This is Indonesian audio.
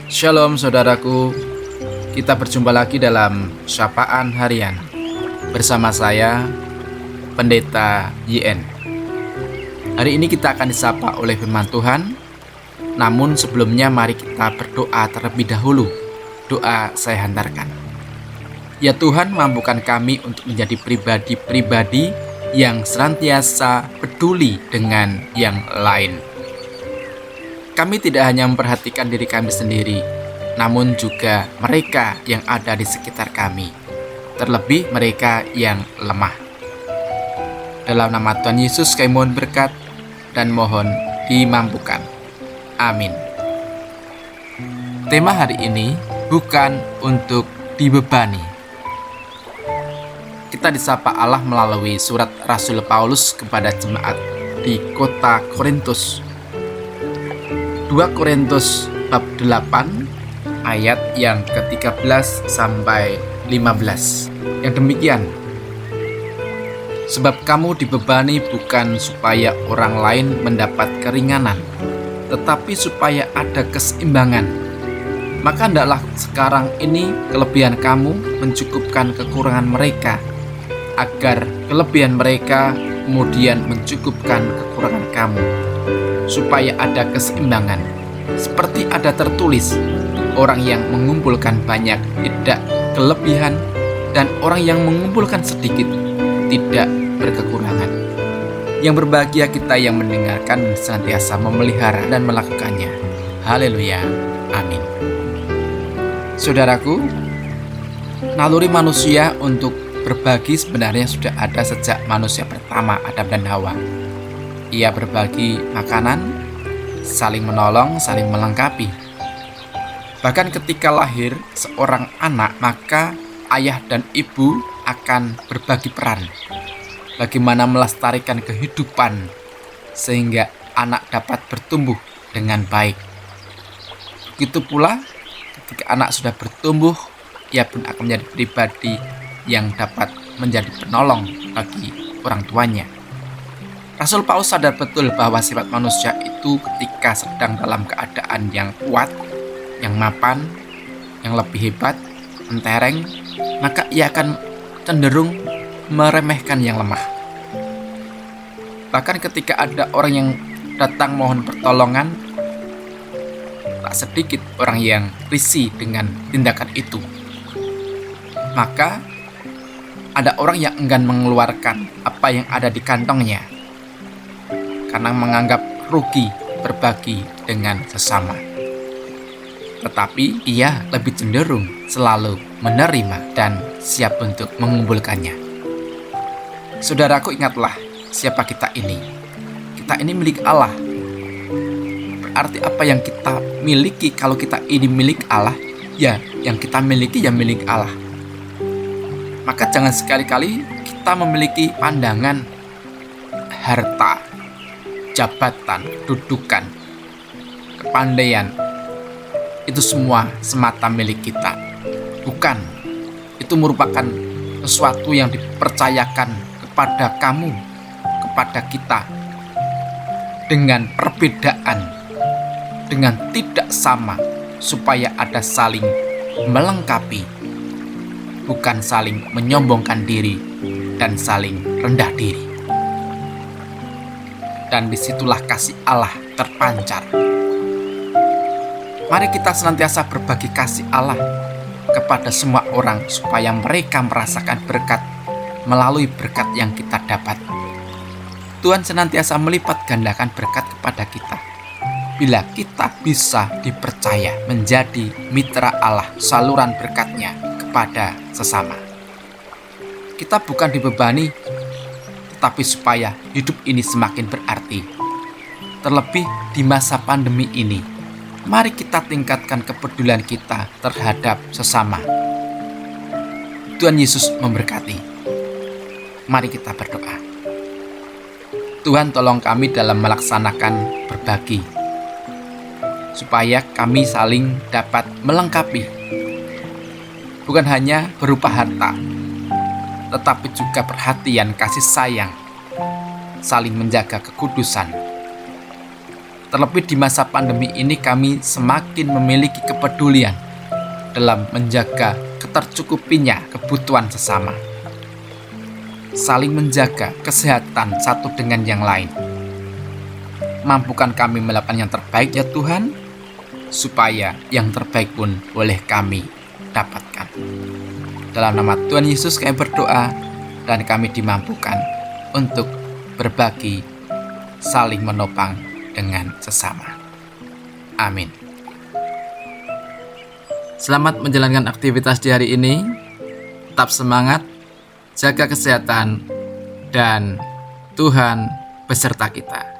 Shalom saudaraku, kita berjumpa lagi dalam Sapaan Harian bersama saya, Pendeta YN. Hari ini kita akan disapa oleh firman Tuhan, namun sebelumnya mari kita berdoa terlebih dahulu. Doa saya hantarkan. Ya Tuhan, mampukan kami untuk menjadi pribadi-pribadi yang senantiasa peduli dengan yang lain. Kami tidak hanya memperhatikan diri kami sendiri, namun juga mereka yang ada di sekitar kami, terlebih mereka yang lemah. Dalam nama Tuhan Yesus kami mohon berkat dan mohon dimampukan. Amin. Tema hari ini bukan untuk dibebani. Kita disapa Allah melalui surat Rasul Paulus kepada jemaat di kota Korintus. 2 Korintus bab 8 ayat yang ke-13 sampai 15. Yang demikian, sebab kamu dibebani bukan supaya orang lain mendapat keringanan, tetapi supaya ada keseimbangan. Maka hendaklah sekarang ini kelebihan kamu mencukupkan kekurangan mereka, agar kelebihan mereka kemudian mencukupkan kekurangan kamu, supaya ada keseimbangan. Seperti ada tertulis, orang yang mengumpulkan banyak tidak kelebihan, dan orang yang mengumpulkan sedikit tidak berkekurangan. Yang berbahagia kita yang mendengarkan senantiasa memelihara dan melakukannya. Haleluya. Amin. Saudaraku, naluri manusia untuk berbagi sebenarnya sudah ada sejak manusia pertama, Adam dan Hawa. Ia berbagi makanan, saling menolong, saling melengkapi. Bahkan ketika lahir seorang anak, maka ayah dan ibu akan berbagi peran. Bagaimana melestarikan kehidupan sehingga anak dapat bertumbuh dengan baik. Begitu pula ketika anak sudah bertumbuh, ia pun akan menjadi pribadi yang dapat menjadi penolong bagi orang tuanya. Rasul Paulus sadar betul bahwa sifat manusia itu ketika sedang dalam keadaan yang kuat, yang mapan, yang lebih hebat, mentereng, maka ia akan cenderung meremehkan yang lemah. Bahkan ketika ada orang yang datang mohon pertolongan, tak sedikit orang yang risih dengan tindakan itu. Maka ada orang yang enggan mengeluarkan apa yang ada di kantongnya, karena menganggap rugi berbagi dengan sesama. Tetapi ia lebih cenderung selalu menerima dan siap untuk mengumpulkannya. Saudaraku, ingatlah siapa kita ini. Kita ini milik Allah. Berarti apa yang kita miliki, kalau kita ini milik Allah, ya yang kita miliki ya milik Allah. Maka jangan sekali-kali kita memiliki pandangan harta, jabatan, kedudukan, kepandaian, itu semua semata milik kita. Bukan, itu merupakan sesuatu yang dipercayakan kepada kamu, kepada kita, dengan perbedaan, dengan tidak sama, supaya ada saling melengkapi, bukan saling menyombongkan diri dan saling rendah diri. Dan disitulah kasih Allah terpancar. Mari kita senantiasa berbagi kasih Allah kepada semua orang, supaya mereka merasakan berkat melalui berkat yang kita dapat. Tuhan senantiasa melipat gandakan berkat kepada kita bila kita bisa dipercaya menjadi mitra Allah, saluran berkatnya kepada sesama. Kita bukan dibebani, tetapi supaya hidup ini semakin berarti. Terlebih di masa pandemi ini, mari kita tingkatkan kepedulian kita terhadap sesama. Tuhan Yesus memberkati. Mari kita berdoa. Tuhan, tolong kami dalam melaksanakan berbagi, supaya kami saling dapat melengkapi, bukan hanya berupa harta, tetapi juga perhatian, kasih sayang, saling menjaga kekudusan, Terlebih di masa pandemi ini kami semakin memiliki kepedulian dalam menjaga ketercukupinya kebutuhan sesama. Saling menjaga kesehatan satu dengan yang lain. Mampukan kami melakukan yang terbaik ya Tuhan, supaya yang terbaik pun boleh kami dapatkan. Dalam nama Tuhan Yesus kami berdoa, dan kami dimampukan untuk berbagi, saling menopang dengan sesama. Amin. Selamat menjalankan aktivitas di hari ini. Tetap semangat, jaga kesehatan, dan Tuhan beserta kita.